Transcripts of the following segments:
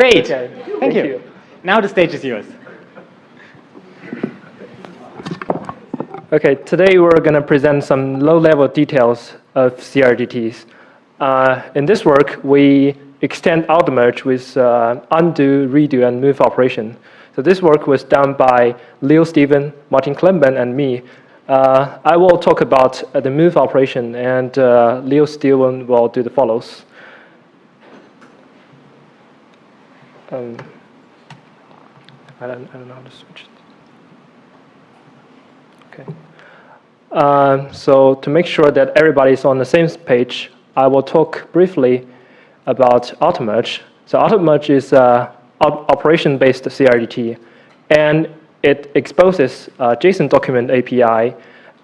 Great. Okay. Thank you. Now the stage is yours. Okay, today we're going to present some low-level details of CRDTs. In this work, we extend Automerge with undo, redo, and move operation. So this work was done by Stewen, Martin Kleppmann, and me. I will talk about the move operation, and Stewen will do the follows. I don't know how to switch it. Okay. So to make sure that everybody's on the same page, I will talk briefly about Automerge. So Automerge is an operation-based CRDT, and it exposes JSON document API.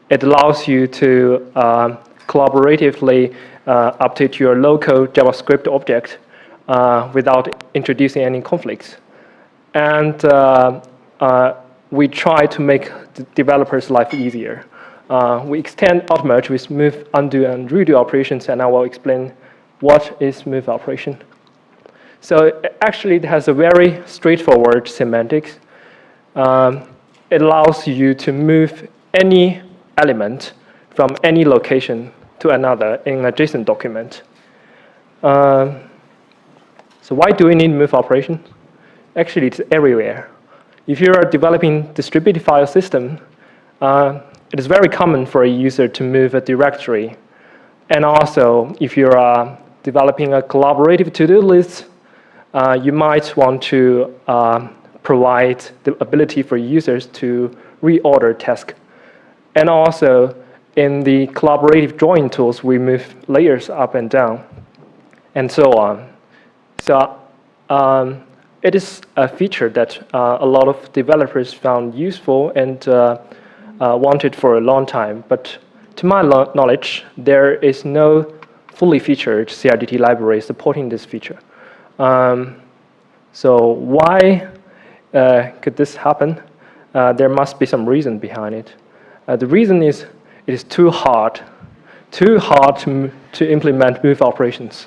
It allows you to collaboratively update your local JavaScript object without introducing any conflicts. And we try to make the developers' life easier. We extend Automerge with move, undo, and redo operations, and I will explain what is move operation. So actually, it has a very straightforward semantics. It allows you to move any element from any location to another in a JSON document. So why do we need move operation? Actually, it's everywhere. If you are developing distributed file system, it is very common for a user to move a directory. And also, if you are developing a collaborative to-do list, you might want to provide the ability for users to reorder tasks. And also, in the collaborative drawing tools, we move layers up and down, and so on. So it is a feature that a lot of developers found useful and wanted for a long time. But to my knowledge, there is no fully featured CRDT library supporting this feature. So why could this happen? There must be some reason behind it. The reason is it is too hard to implement move operations.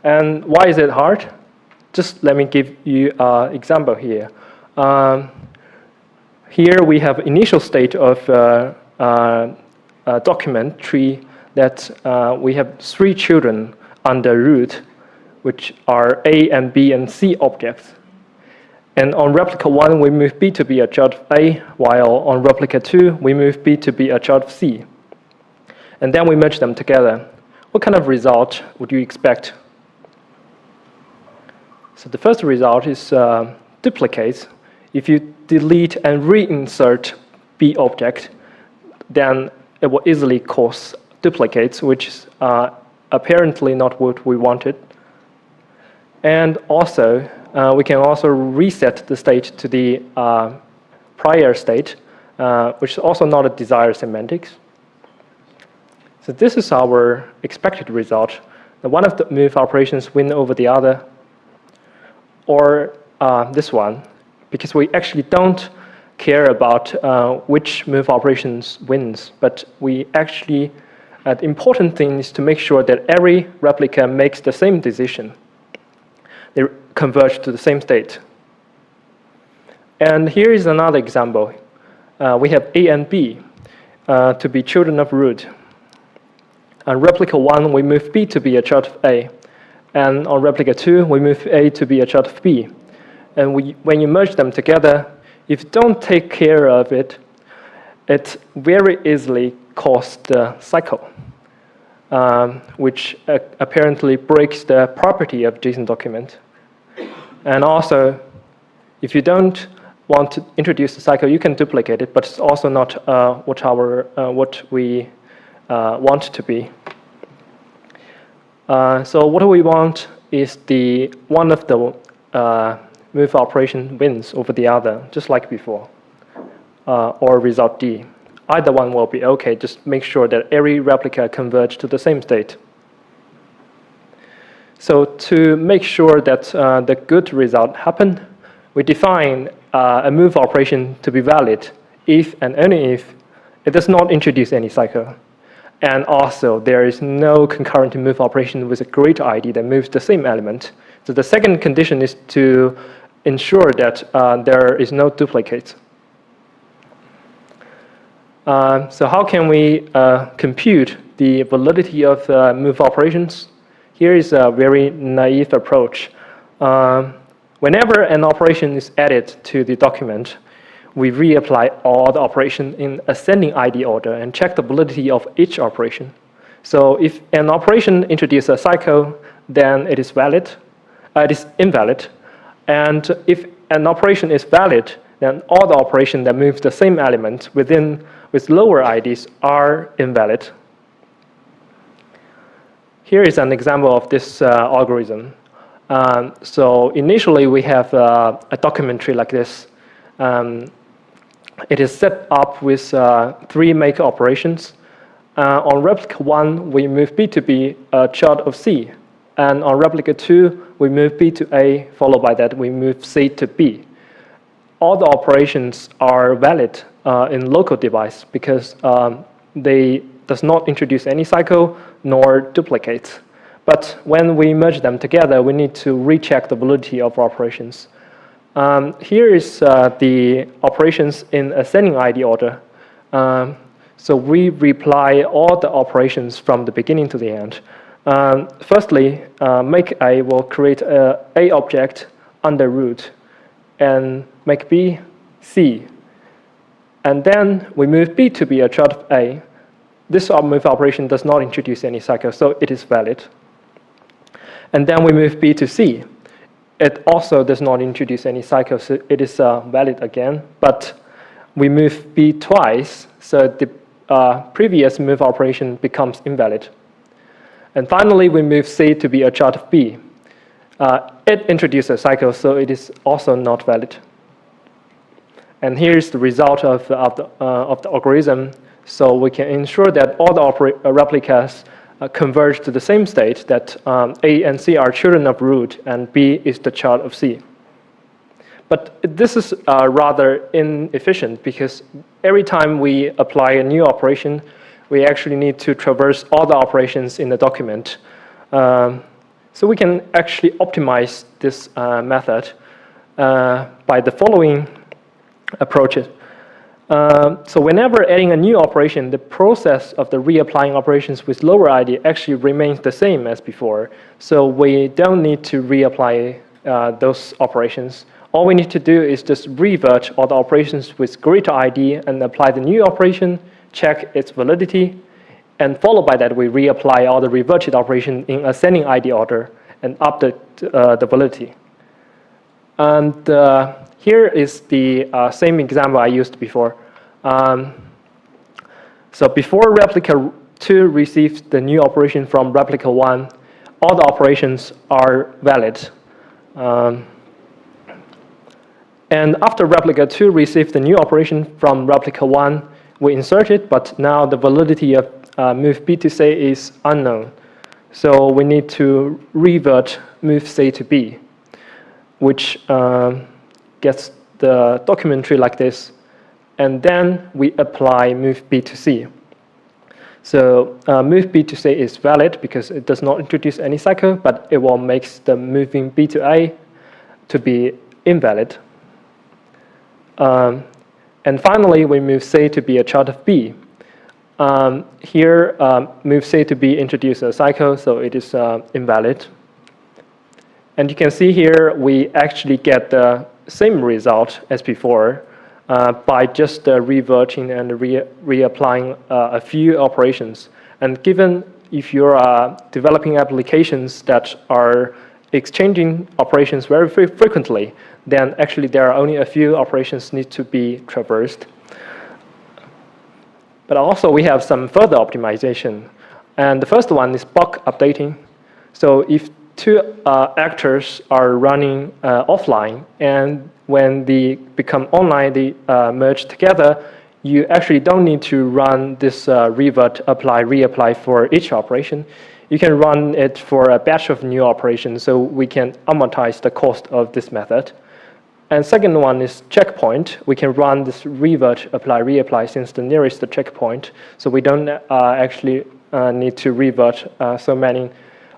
And why is it hard? Just let me give you an example here. Here we have initial state of a document tree that we have 3 children under root, which are A and B and C objects. And on replica 1, we move B to be a child of A, while on replica 2, we move B to be a child of C. And then we merge them together. What kind of result would you expect? So the first result is duplicates. If you delete and reinsert B object, then it will easily cause duplicates, which is apparently not what we wanted. And also, we can also reset the state to the prior state, which is also not a desired semantics. So this is our expected result. One of the move operations win over the other, or this one, because we actually don't care about which move operations wins, but we actually, the important thing is to make sure that every replica makes the same decision. They converge to the same state. And here is another example. We have A and B to be children of root. On replica 1, we move B to be a child of A. And on replica 2, we move A to be a child of B. And when you merge them together, if you don't take care of it, it very easily causes the cycle, which apparently breaks the property of JSON document. And also, if you don't want to introduce the cycle, you can duplicate it, but it's also not what we want to be. So what we want is one of the move operation wins over the other, just like before, or result D. Either one will be okay. Just make sure that every replica converges to the same state. So to make sure that the good result happen, we define a move operation to be valid if and only if it does not introduce any cycle. And also, there is no concurrent move operation with a greater ID that moves the same element So the second condition is to ensure that there is no duplicate. So how can we compute the validity of move operations? Here is a very naive approach. Whenever an operation is added to the document, we reapply all the operation in ascending ID order and check the validity of each operation. So if an operation introduces a cycle, then it is valid. It is invalid. And if an operation is valid, then all the operations that move the same element with lower IDs are invalid. Here is an example of this algorithm. So initially we have a document tree like this. It is set up with 3 make operations. On replica 1, we move B to B, a child of C. And on replica 2, we move B to A, followed by that we move C to B. All the operations are valid in local device because they does not introduce any cycle nor duplicates. But when we merge them together, we need to recheck the validity of operations. Here is the operations in ascending ID order. So we reply all the operations from the beginning to the end. Firstly, make A will create a A object under root and make B C. And then we move B to be a child of A. This move operation does not introduce any cycle, so it is valid. And then we move B to C. It also does not introduce any cycle, so it is valid again. But we move B twice, so the previous move operation becomes invalid. And finally, we move C to be a child of B. It introduces a cycle, so it is also not valid. And here's the result of the algorithm. So we can ensure that all the replicas converge to the same state, that A and C are children of root and B is the child of C. But this is rather inefficient because every time we apply a new operation, we actually need to traverse all the operations in the document. So we can actually optimize this method by the following approaches. So whenever adding a new operation, the process of the reapplying operations with lower ID actually remains the same as before. So we don't need to reapply those operations. All we need to do is just revert all the operations with greater ID and apply the new operation, check its validity, and followed by that, we reapply all the reverted operation in ascending ID order and update the validity. And here is the same example I used before. So before replica 2 receives the new operation from replica 1, all the operations are valid. And after replica 2 receives the new operation from replica 1, we insert it, but now the validity of move B to C is unknown. So we need to revert move C to B, which gets the document tree like this. And then we apply move B to C. So move B to C is valid because it does not introduce any cycle, but it will make the moving B to A to be invalid. And finally, we move C to be a child of B. Here, move C to B introduces a cycle, so it is invalid. And you can see here, we actually get the same result as before by just reverting and reapplying a few operations. And given if you're developing applications that are exchanging operations very frequently, then actually there are only a few operations need to be traversed. But also we have some further optimization. And the first one is bulk updating. So if 2 actors are running offline, and when they become online, they merge together, you actually don't need to run this revert, apply, reapply for each operation. You can run it for a batch of new operations, so we can amortize the cost of this method. And second one is checkpoint. We can run this revert, apply, reapply since the nearest checkpoint, so we don't actually need to revert so many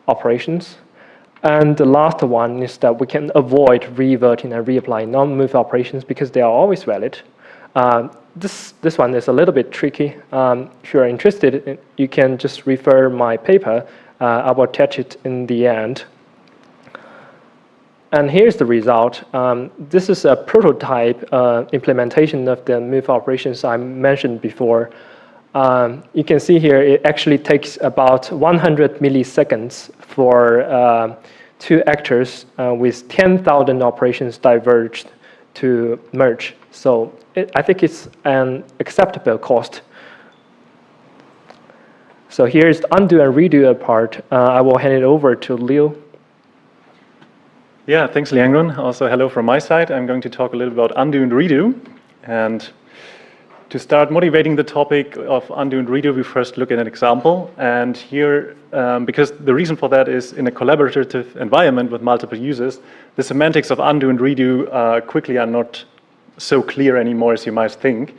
operations. And the last one is that we can avoid reverting and reapplying non-move operations because they are always valid. This one is a little bit tricky. If you're interested, you can just refer my paper. I will attach it in the end. And here's the result. This is a prototype implementation of the move operations I mentioned before. You can see here it actually takes about 100 milliseconds for two actors with 10,000 operations diverged to merge. So I think it's an acceptable cost. So here's the undo and redo part. I will hand it over to Liu. Yeah, thanks, Liangrun. Also, hello from my side. I'm going to talk a little about undo and redo. And to start motivating the topic of undo and redo, we first look at an example. And here, because the reason for that is in a collaborative environment with multiple users, the semantics of undo and redo quickly are not so clear anymore as you might think.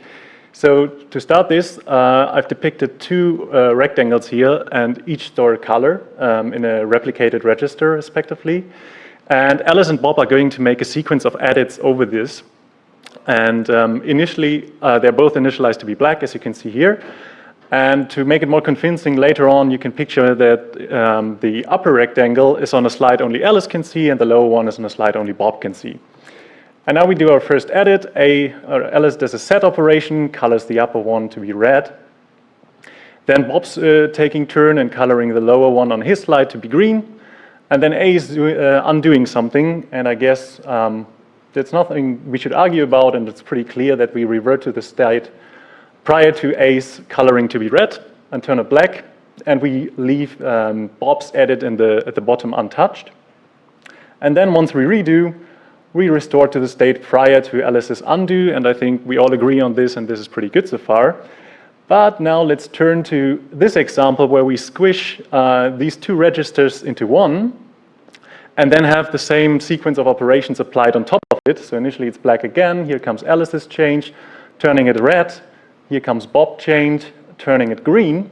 So to start this, I've depicted two rectangles here, and each store a color in a replicated register, respectively. And Alice and Bob are going to make a sequence of edits over this. And initially, they're both initialized to be black, as you can see here. And to make it more convincing, later on, you can picture that the upper rectangle is on a slide only Alice can see, and the lower one is on a slide only Bob can see. And now we do our first edit. Alice does a set operation, colors the upper one to be red. Then Bob's taking turn and coloring the lower one on his slide to be green. And then A is undoing something, and I guess that's nothing we should argue about, and it's pretty clear that we revert to the state prior to A's coloring to be red and turn it black, and we leave Bob's edit at the bottom untouched. And then once we redo, we restore to the state prior to Alice's undo, and I think we all agree on this, and this is pretty good so far. But now let's turn to this example where we squish these two registers into one, and then have the same sequence of operations applied on top of it. So initially it's black again. Here comes Alice's change, turning it red. Here comes Bob change, turning it green.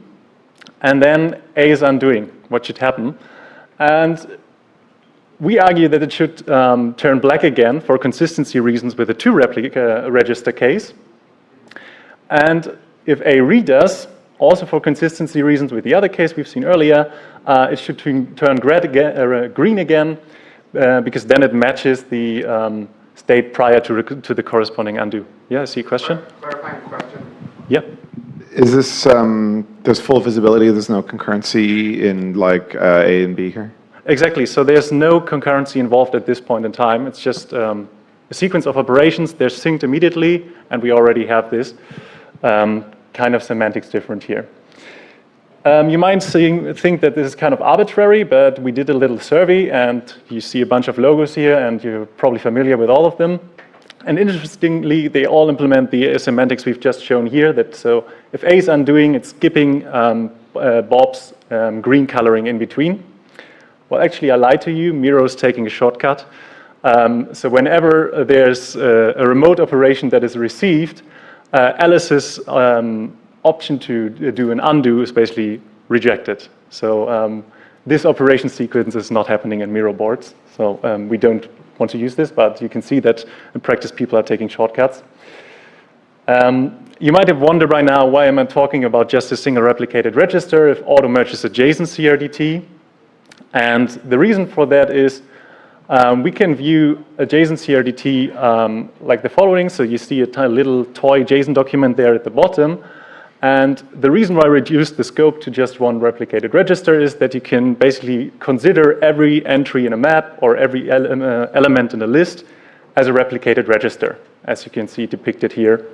And then A is undoing. What should happen? And we argue that it should turn black again for consistency reasons with the two replica register case. And if A redoes, also for consistency reasons with the other case we've seen earlier, it should turn green again, because then it matches the state prior to the corresponding undo. Yeah, I see a question? Clarifying question. Yep. Is this, there's full visibility, there's no concurrency in like A and B here? Exactly, so there's no concurrency involved at this point in time. It's just a sequence of operations, they're synced immediately, and we already have this kind of semantics different here. You might think that this is kind of arbitrary, but we did a little survey, and you see a bunch of logos here, and you're probably familiar with all of them. And interestingly, they all implement the semantics we've just shown here. That so if A is undoing, it's skipping Bob's green coloring in between. Well, actually, I lied to you. Miro is taking a shortcut. So whenever there's a remote operation that is received, Alice's option to do an undo is basically rejected. So this operation sequence is not happening in Miro boards. So we don't want to use this, but you can see that in practice people are taking shortcuts. You might have wondered by now, why am I talking about just a single replicated register if Automerge is a JSON CRDT? And the reason for that is we can view a JSON CRDT like the following. So you see a tiny little toy JSON document there at the bottom. And the reason why I reduced the scope to just one replicated register is that you can basically consider every entry in a map or every element in a list as a replicated register, as you can see depicted here.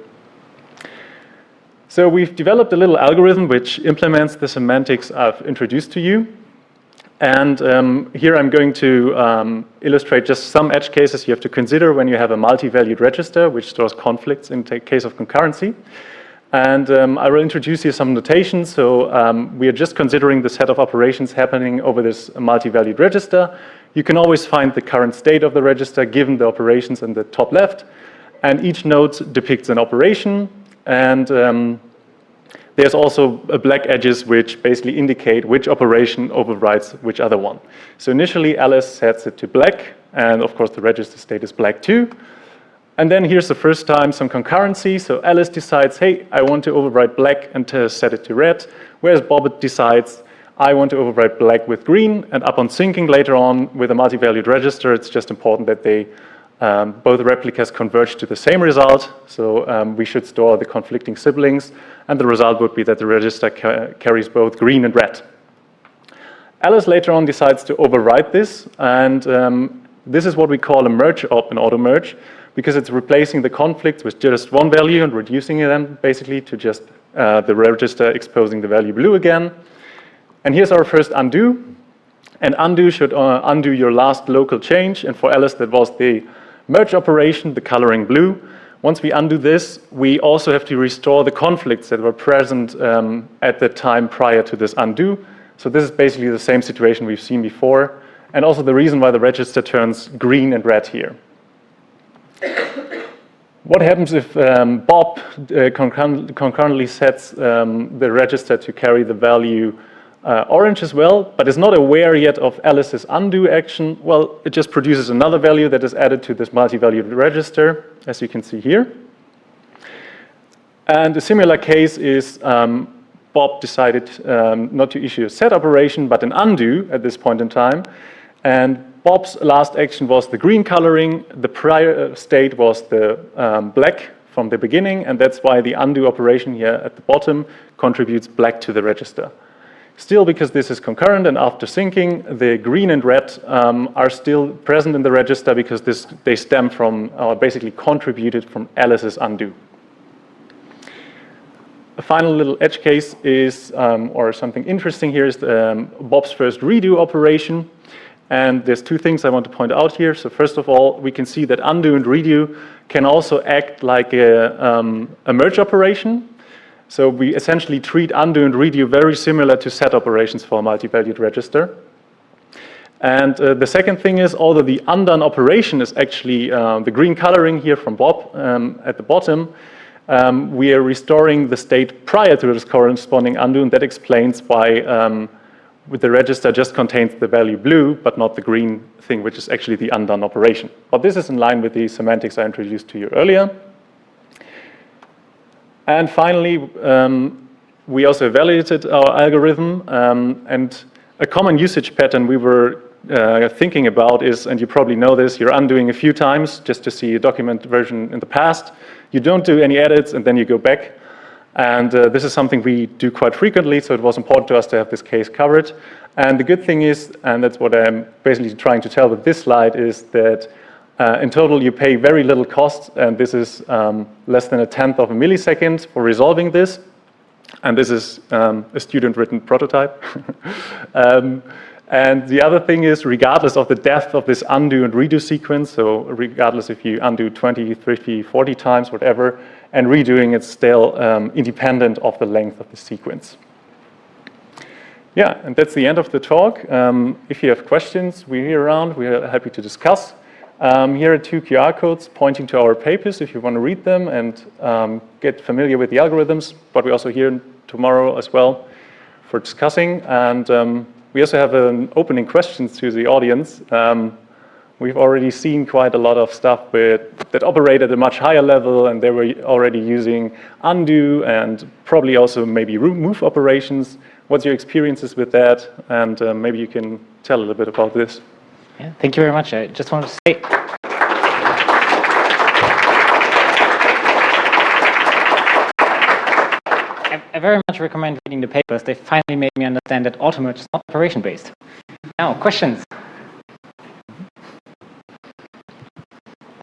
So we've developed a little algorithm which implements the semantics I've introduced to you. And here I'm going to illustrate just some edge cases you have to consider when you have a multi-valued register which stores conflicts in the case of concurrency. And I will introduce here some notation. So we are just considering the set of operations happening over this multi-valued register. You can always find the current state of the register given the operations in the top left. And each node depicts an operation. And there's also black edges which basically indicate which operation overrides which other one. So initially Alice sets it to black, and of course the register state is black too. And then here's the first time some concurrency. So Alice decides, hey, I want to override black and to set it to red, whereas Bob decides, I want to override black with green, and upon syncing later on with a multi-valued register, it's just important that they both replicas converge to the same result. So we should store the conflicting siblings, and the result would be that the register carries both green and red. Alice later on decides to override this, and this is what we call a merge op in Automerge, because it's replacing the conflicts with just one value and reducing it then basically to just the register exposing the value blue again. And here's our first undo. And undo should undo your last local change. And for Alice, that was the merge operation, the coloring blue. Once we undo this, we also have to restore the conflicts that were present at the time prior to this undo. So this is basically the same situation we've seen before. And also the reason why the register turns green and red here. What happens if Bob concurrently sets the register to carry the value orange as well, but is not aware yet of Alice's undo action? Well, it just produces another value that is added to this multi-valued register, as you can see here. And a similar case is Bob decided not to issue a set operation, but an undo at this point in time. And Bob's last action was the green coloring. The prior state was the black from the beginning, and that's why the undo operation here at the bottom contributes black to the register. Still, because this is concurrent and after syncing, the green and red are still present in the register because they stem from, basically contributed from Alice's undo. A final little edge case is, or something interesting here is Bob's first redo operation. And there's two things I want to point out here. So first of all, we can see that undo and redo can also act like a merge operation. So we essentially treat undo and redo very similar to set operations for a multi-valued register. And the second thing is, although the undone operation is actually the green coloring here from Bob at the bottom, we are restoring the state prior to this corresponding undo, and that explains why the register just contains the value blue, but not the green thing, which is actually the undone operation. But this is in line with the semantics I introduced to you earlier. And finally, we also evaluated our algorithm, and a common usage pattern we were thinking about is, and you probably know this, you're undoing a few times just to see a document version in the past. You don't do any edits, and then you go back. And this is something we do quite frequently, so it was important to us to have this case covered. And the good thing is, and that's what I'm basically trying to tell with this slide, is that in total, you pay very little cost, and this is less than 1/10 of a millisecond for resolving this. And this is a student-written prototype. And the other thing is, regardless of the depth of this undo and redo sequence, so regardless if you undo 20, 30, 40 times, whatever, and redoing it's still independent of the length of the sequence. Yeah, and that's the end of the talk. If you have questions, we're here around. We're happy to discuss. Here are 2 QR codes pointing to our papers if you want to read them and get familiar with the algorithms. But we're also here tomorrow as well for discussing. And we also have an opening questions to the audience. We've already seen quite a lot of stuff that operate at a much higher level, and they were already using undo and probably also maybe move operations. What's your experiences with that? And maybe you can tell a little bit about this. Yeah, thank you very much. I just wanted to say, I very much recommend reading the papers. They finally made me understand that Automerge is not operation-based. Now, questions?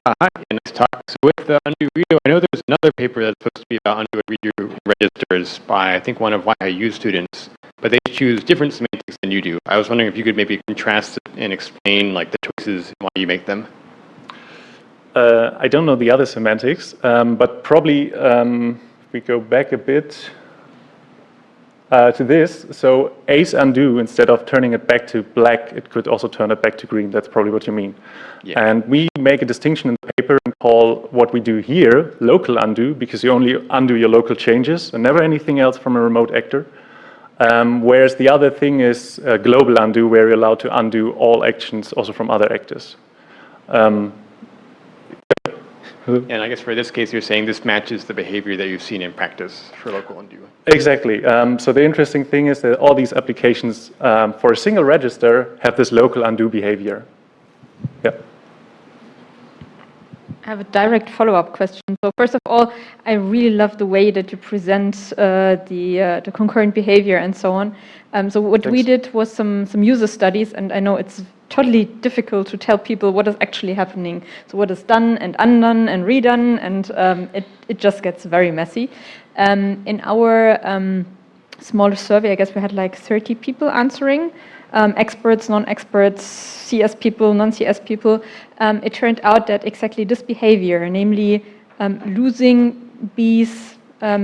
Hi, nice talk. So with the undo redo, I know there's another paper that's supposed to be about undo and redo registers by, I think, one of YIU students, but they choose different semantics than you do. I was wondering if you could maybe contrast and explain like the choices and why you make them. I don't know the other semantics, but probably if we go back a bit to this, so ace undo, instead of turning it back to black, it could also turn it back to green. That's probably what you mean. Yeah. And we make a distinction in the paper and call what we do here local undo, because you only undo your local changes and never anything else from a remote actor. Whereas the other thing is global undo, where you're allowed to undo all actions also from other actors. And I guess for this case, you're saying this matches the behavior that you've seen in practice for local undo. Exactly. So the interesting thing is that all these applications for a single register have this local undo behavior. Yeah. I have a direct follow-up question. So first of all, I really love the way that you present the concurrent behavior and so on. So what we did was some user studies, and I know it's totally difficult to tell people what is actually happening. So what is done and undone and redone, and it just gets very messy. In our smaller survey, I guess we had like 30 people answering. Experts, non-experts, CS people, non-CS people, it turned out that exactly this behavior, namely losing B's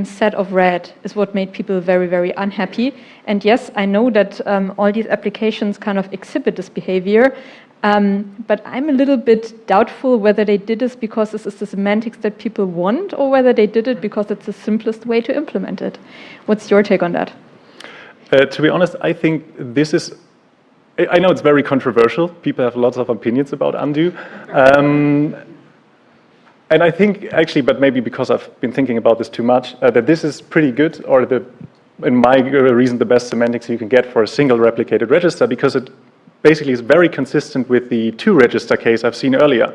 set of red, is what made people very, very unhappy. And yes, I know that all these applications kind of exhibit this behavior, but I'm a little bit doubtful whether they did this because this is the semantics that people want, or whether they did it because it's the simplest way to implement it. What's your take on that? To be honest, I think this is, I know it's very controversial. People have lots of opinions about undo. And I think actually, but maybe because I've been thinking about this too much, that this is pretty good, or in my reason, the best semantics you can get for a single replicated register, because it basically is very consistent with the 2-register case I've seen earlier.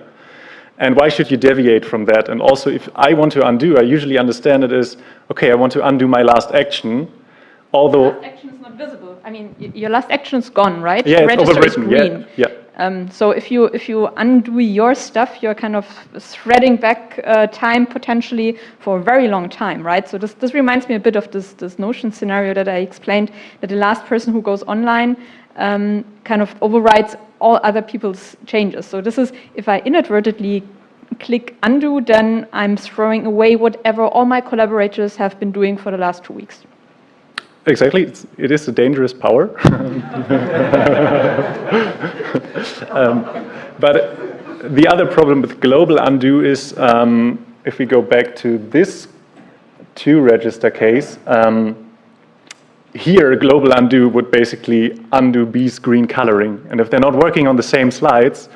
And why should you deviate from that? And also, if I want to undo, I usually understand it as, okay, I want to undo my last action, although... Last action is not visible. I mean, your last action is gone, right? Yeah, the it's register overwritten. is green. Yeah. So if you undo your stuff, you're kind of threading back time potentially for a very long time, right? So this reminds me a bit of this Notion scenario that I explained, that the last person who goes online kind of overrides all other people's changes. So this is, if I inadvertently click undo, then I'm throwing away whatever all my collaborators have been doing for the last 2 weeks. Exactly, it is a dangerous power. But the other problem with global undo is, if we go back to this 2-register case, here global undo would basically undo B's green coloring. And if they're not working on the same slides,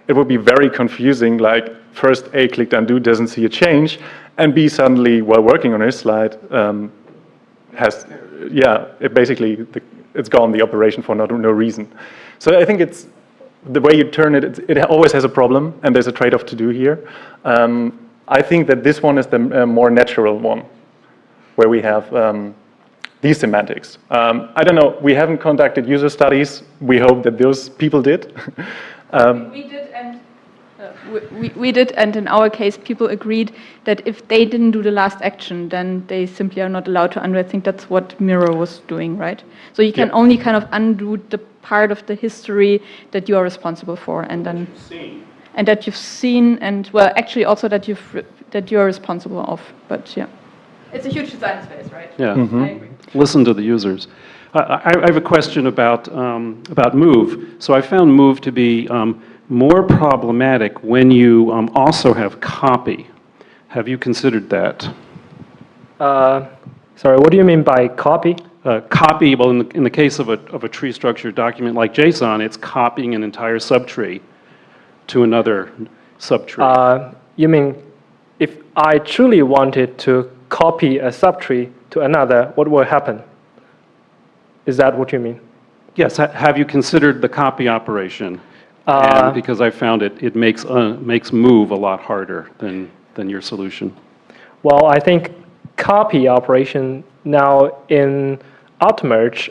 it would be very confusing, like first A clicked undo, doesn't see a change, and B suddenly, while working on his slide, has, it's gone, the operation, for no reason. So I think it's, the way you turn it, it always has a problem, and there's a trade-off to do here. I think that this one is the more natural one, where we have these semantics. I don't know, we haven't conducted user studies. We hope that those people did. We did, and in our case, people agreed that if they didn't do the last action, then they simply are not allowed to undo. I think that's what Miro was doing, right? So you can only kind of undo the part of the history that you are responsible for, and then and that you've seen, and well, actually also that you are responsible of. But yeah, it's a huge design space, right? Yeah. I agree. Listen to the users. I have a question about move. So I found move to be more problematic when you also have copy. Have you considered that? Sorry, what do you mean by copy? Copy, well, in the case of a tree structured document like JSON, it's copying an entire subtree to another subtree. You mean if I truly wanted to copy a subtree to another, what will happen? Is that what you mean? Yes. Have you considered the copy operation? And because I found it makes move a lot harder than your solution. Well, I think copy operation now in Automerge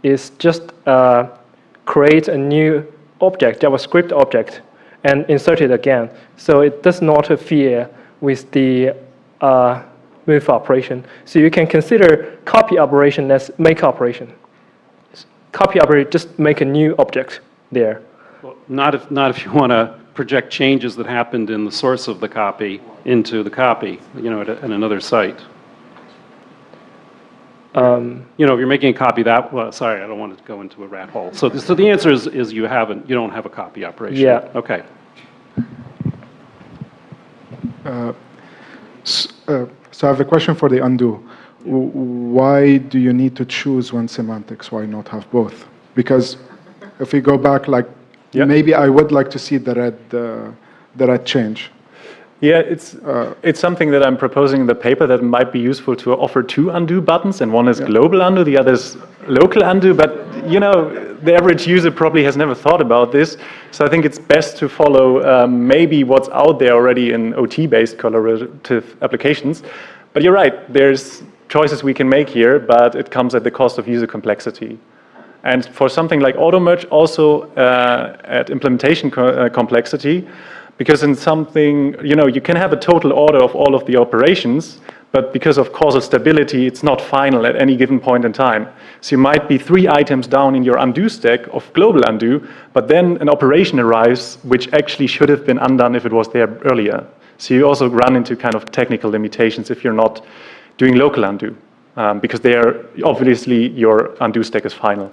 is just create a new object, JavaScript object, and insert it again. So it does not interfere with the move operation. So you can consider copy operation as make operation. Copy operation, just make a new object there. Well, not if you want to project changes that happened in the source of the copy into the copy, at another site. If you're making a copy sorry, I don't want to go into a rat hole. So the answer is you don't have a copy operation. Yeah. Okay. So I have a question for the undo. Why do you need to choose one semantics? Why not have both? Because if we go back, like maybe I would like to see the red change. Yeah, it's something that I'm proposing in the paper that might be useful to offer two undo buttons, and one is global undo, the other is local undo. But you know, the average user probably has never thought about this, so I think it's best to follow maybe what's out there already in OT-based collaborative applications. But you're right, there's choices we can make here, but it comes at the cost of user complexity. And for something like Automerge, also at implementation complexity. Because in something, you know, you can have a total order of all of the operations, but because of causal stability, it's not final at any given point in time. So you might be 3 items down in your undo stack of global undo, but then an operation arrives which actually should have been undone if it was there earlier. So you also run into kind of technical limitations if you're not doing local undo, because they are obviously your undo stack is final.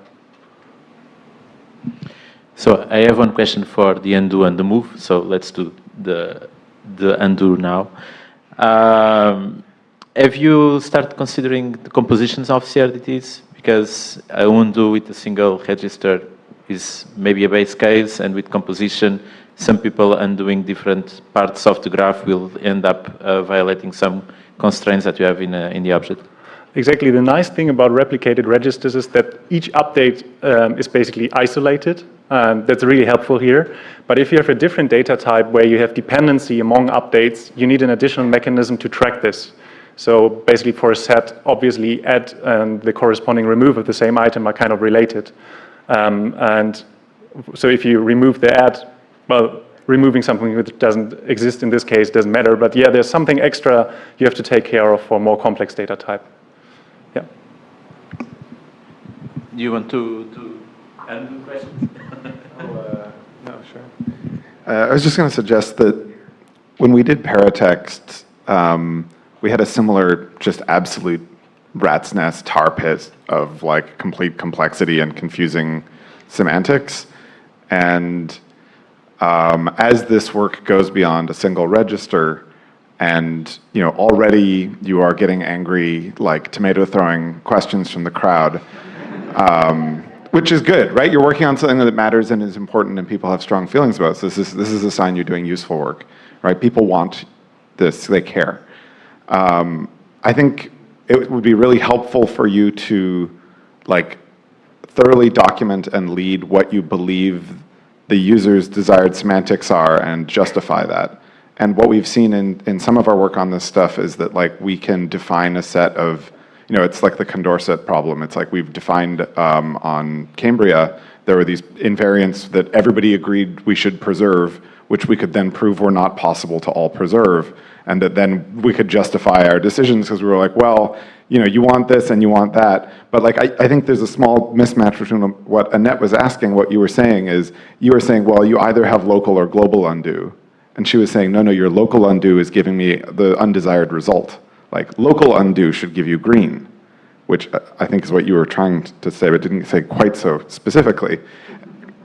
So I have one question for the undo and the move. So let's do the undo now. Have you started considering the compositions of CRDTs? Because a undo with a single register is maybe a base case, and with composition, some people undoing different parts of the graph will end up violating some constraints that you have in the object. Exactly. The nice thing about replicated registers is that each update is basically isolated. That's really helpful here. But if you have a different data type where you have dependency among updates, you need an additional mechanism to track this. So basically for a set, obviously add and the corresponding remove of the same item are kind of related. And so if you remove the add, well, removing something that doesn't exist in this case doesn't matter. But yeah, there's something extra you have to take care of for more complex data type. Yeah. Do you want to undo questions? No, sure. I was just going to suggest that when we did paratext, we had a similar, just absolute rat's nest tar pit of like complete complexity and confusing semantics. And as this work goes beyond a single register, and you know already you are getting angry, like tomato throwing questions from the crowd. Which is good, right? You're working on something that matters and is important and people have strong feelings about. So this is a sign you're doing useful work, right? People want this, they care. I think it would be really helpful for you to like thoroughly document and lead what you believe the user's desired semantics are and justify that. And what we've seen in some of our work on this stuff is that like we can define a set of, you know, it's like the Condorcet problem. It's like we've defined on Cambria, there were these invariants that everybody agreed we should preserve, which we could then prove were not possible to all preserve, and that then we could justify our decisions because we were like, well, you know, you want this and you want that. But like, I think there's a small mismatch between what Annette was asking, what you were saying is, you were saying, well, you either have local or global undo. And she was saying, no, your local undo is giving me the undesired result. Like local undo should give you green, which I think is what you were trying to say, but didn't say quite so specifically.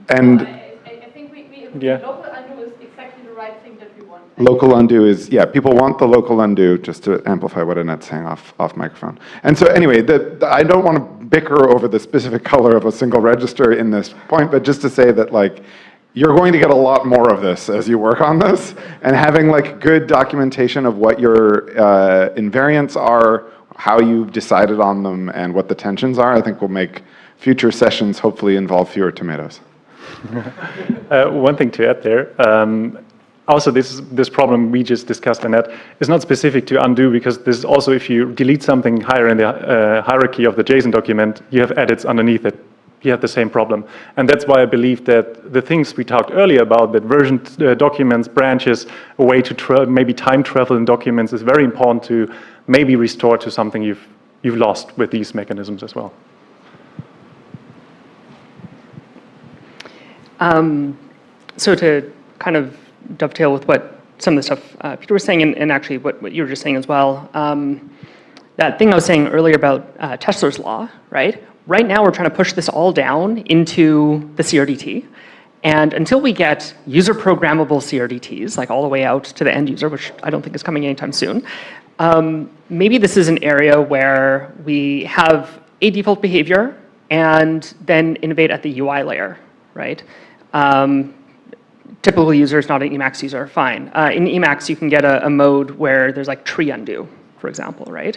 And I think we local undo is exactly the right thing that we want. Local undo is, yeah, people want the local undo, just to amplify what Annette's saying off microphone. And so anyway, I don't want to bicker over the specific color of a single register in this point, but just to say that like, you're going to get a lot more of this as you work on this, and having like good documentation of what your invariants are, how you decided on them, and what the tensions are, I think will make future sessions hopefully involve fewer tomatoes. One thing to add there, also this problem we just discussed, Annette, is not specific to undo, because this is also if you delete something higher in the hierarchy of the JSON document, you have edits underneath it. You have the same problem. And that's why I believe that the things we talked earlier about, that version documents, branches, a way to maybe time travel in documents is very important to maybe restore to something you've lost with these mechanisms as well. So to kind of dovetail with what some of the stuff Peter was saying, and actually what you were just saying as well, that thing I was saying earlier about Tesler's law, right? Right now, we're trying to push this all down into the CRDT. And until we get user programmable CRDTs, like all the way out to the end user, which I don't think is coming anytime soon, maybe this is an area where we have a default behavior and then innovate at the UI layer, right? Typical user is not an Emacs user, fine. In Emacs, you can get a mode where there's like tree undo, for example, right?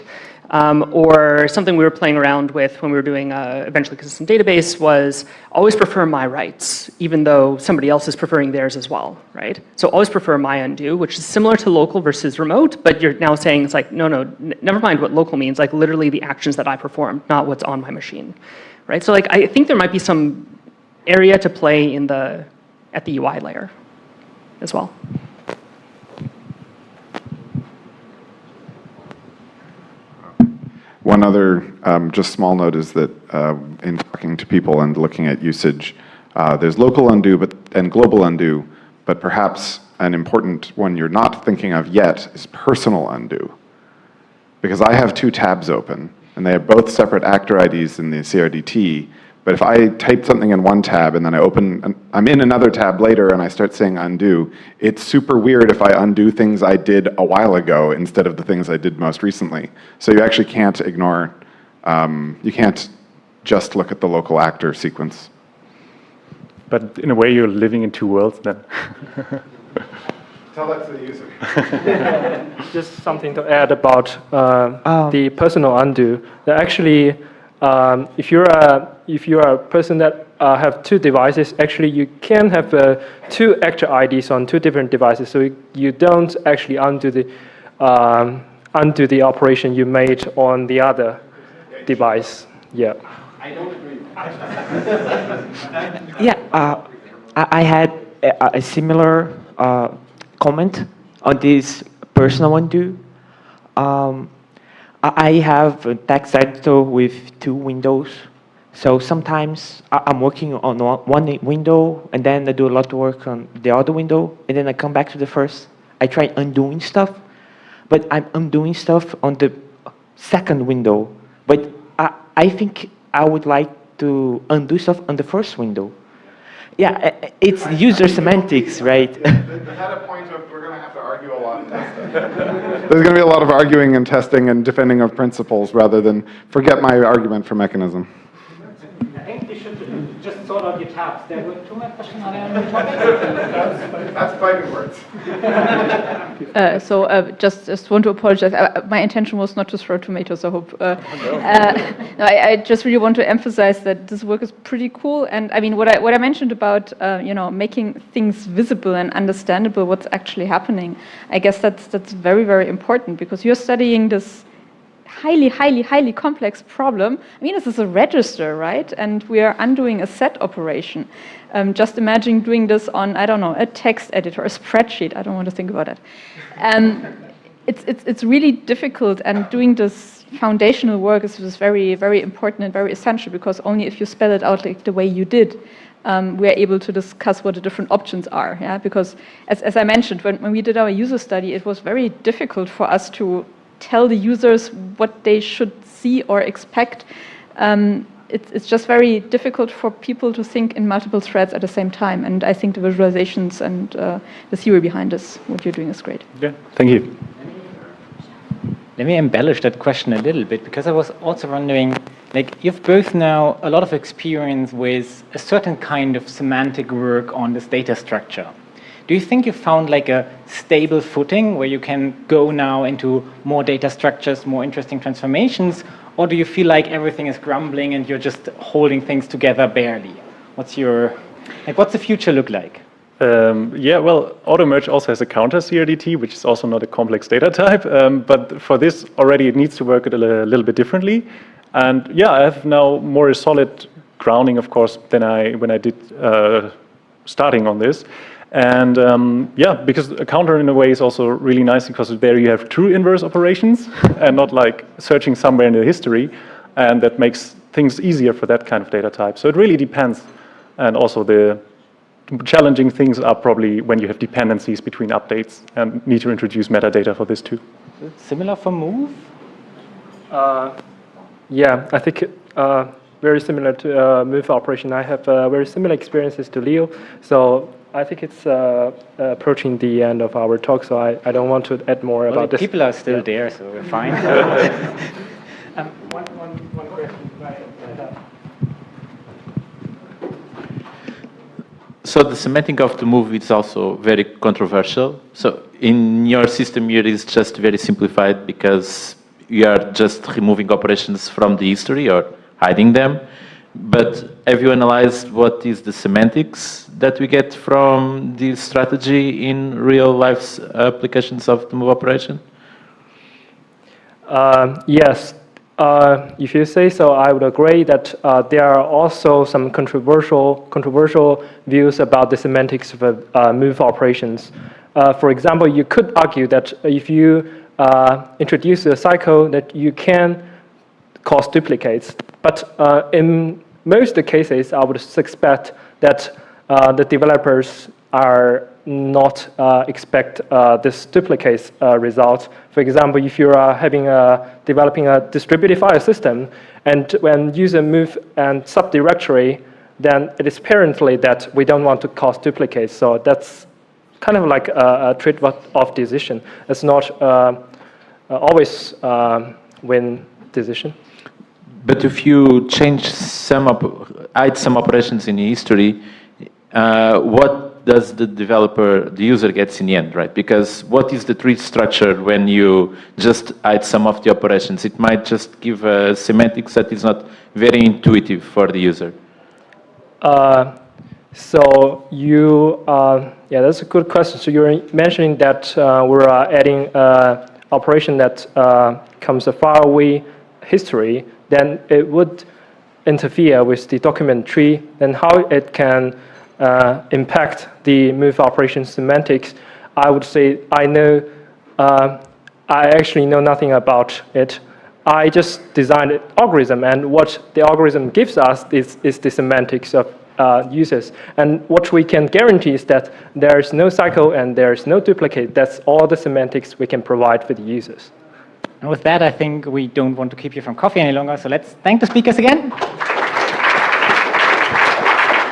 Or something we were playing around with when we were doing eventually consistent database was always prefer my rights, even though somebody else is preferring theirs as well, right? So always prefer my undo, which is similar to local versus remote, but you're now saying it's like, no, never mind what local means, like literally the actions that I performed, not what's on my machine, right? So like, I think there might be some area to play in at the UI layer as well. One other just small note is that in talking to people and looking at usage, there's local undo and global undo, but perhaps an important one you're not thinking of yet is personal undo. Because I have two tabs open, and they have both separate actor IDs in the CRDT, but if I type something in one tab and then I'm in another tab later and I start saying undo, it's super weird if I undo things I did a while ago instead of the things I did most recently. So you actually can't ignore, you can't just look at the local actor sequence. But in a way, you're living in two worlds then. Tell that to the user. Just something to add about the personal undo. That actually, if you're a person that have two devices, actually you can have two actor IDs on two different devices, so you don't actually undo the operation you made on the other device. Yeah. I don't agree. Yeah, I had a similar comment on this personal undo. I have a text editor with two windows. So sometimes I'm working on one window and then I do a lot of work on the other window and then I come back to the first. I try undoing stuff, but I'm undoing stuff on the second window. But I think I would like to undo stuff on the first window. Yeah, it's user semantics, right? They had a point of we're going to have to argue a lot in testing. There's going to be a lot of arguing and testing and defending of principles rather than forget my argument for mechanism. I think you should just sort out your tabs. There were too many questions on the topic. That's fighting words. Just want to apologize. My intention was not to throw tomatoes, I hope. No, I just really want to emphasize that this work is pretty cool. And I mean, what I mentioned about making things visible and understandable what's actually happening, I guess that's very, very important because you're studying this highly complex problem. I mean, this is a register, right? And we are undoing a set operation. Just imagine doing this on, I don't know, a text editor, a spreadsheet. I don't want to think about it. It's really difficult, and doing this foundational work is very, very important and very essential because only if you spell it out like the way you did, we are able to discuss what the different options are. Yeah, because as I mentioned, when we did our user study, it was very difficult for us to tell the users what they should see or expect. It's just very difficult for people to think in multiple threads at the same time. And I think the visualizations and the theory behind this, what you're doing is great. Yeah, thank you. Let me embellish that question a little bit because I was also wondering, like, you've both now a lot of experience with a certain kind of semantic work on this data structure. Do you think you found like a stable footing where you can go now into more data structures, more interesting transformations, or do you feel like everything is grumbling and you're just holding things together barely? What's the future look like? Yeah, well, Automerge also has a counter CRDT, which is also not a complex data type, but for this already it needs to work a little bit differently. And yeah, I have now more a solid grounding, of course, than when I did starting on this. And yeah, because a counter in a way is also really nice because there you have true inverse operations and not like searching somewhere in the history, and that makes things easier for that kind of data type. So it really depends. And also the challenging things are probably when you have dependencies between updates and need to introduce metadata for this too. Similar for Move? Yeah, I think very similar to move operation. I have very similar experiences to Leo, so I think it's approaching the end of our talk, so I don't want to add more about this. People are still there, so we're fine. One question. So the semantic of the move is also very controversial. So in your system here is just very simplified because you are just removing operations from the history or hiding them. But have you analyzed what is the semantics that we get from this strategy in real life applications of the move operation? Yes. If you say so, I would agree that there are also some controversial views about the semantics of move operations. For example, you could argue that if you introduce a cycle, that you can cause duplicates. But in most cases, I would suspect that the developers are not expect this duplicates result. For example, if you are developing a distributed file system, and when user move and subdirectory, then it is apparently that we don't want to cause duplicates. So that's kind of like a trade-off decision. It's not always win decision. But if you change hide some operations in history, what does the user gets in the end, right? Because what is the tree structure when you just hide some of the operations? It might just give a semantics that is not very intuitive for the user. So yeah, that's a good question. So you're mentioning that we're adding operation that comes far away history, then it would interfere with the document tree, and how it can impact the move operation semantics. I would say I actually know nothing about it. I just designed an algorithm, and what the algorithm gives us is the semantics of users. And what we can guarantee is that there is no cycle and there is no duplicate. That's all the semantics we can provide for the users. And with that, I think we don't want to keep you from coffee any longer, so let's thank the speakers again.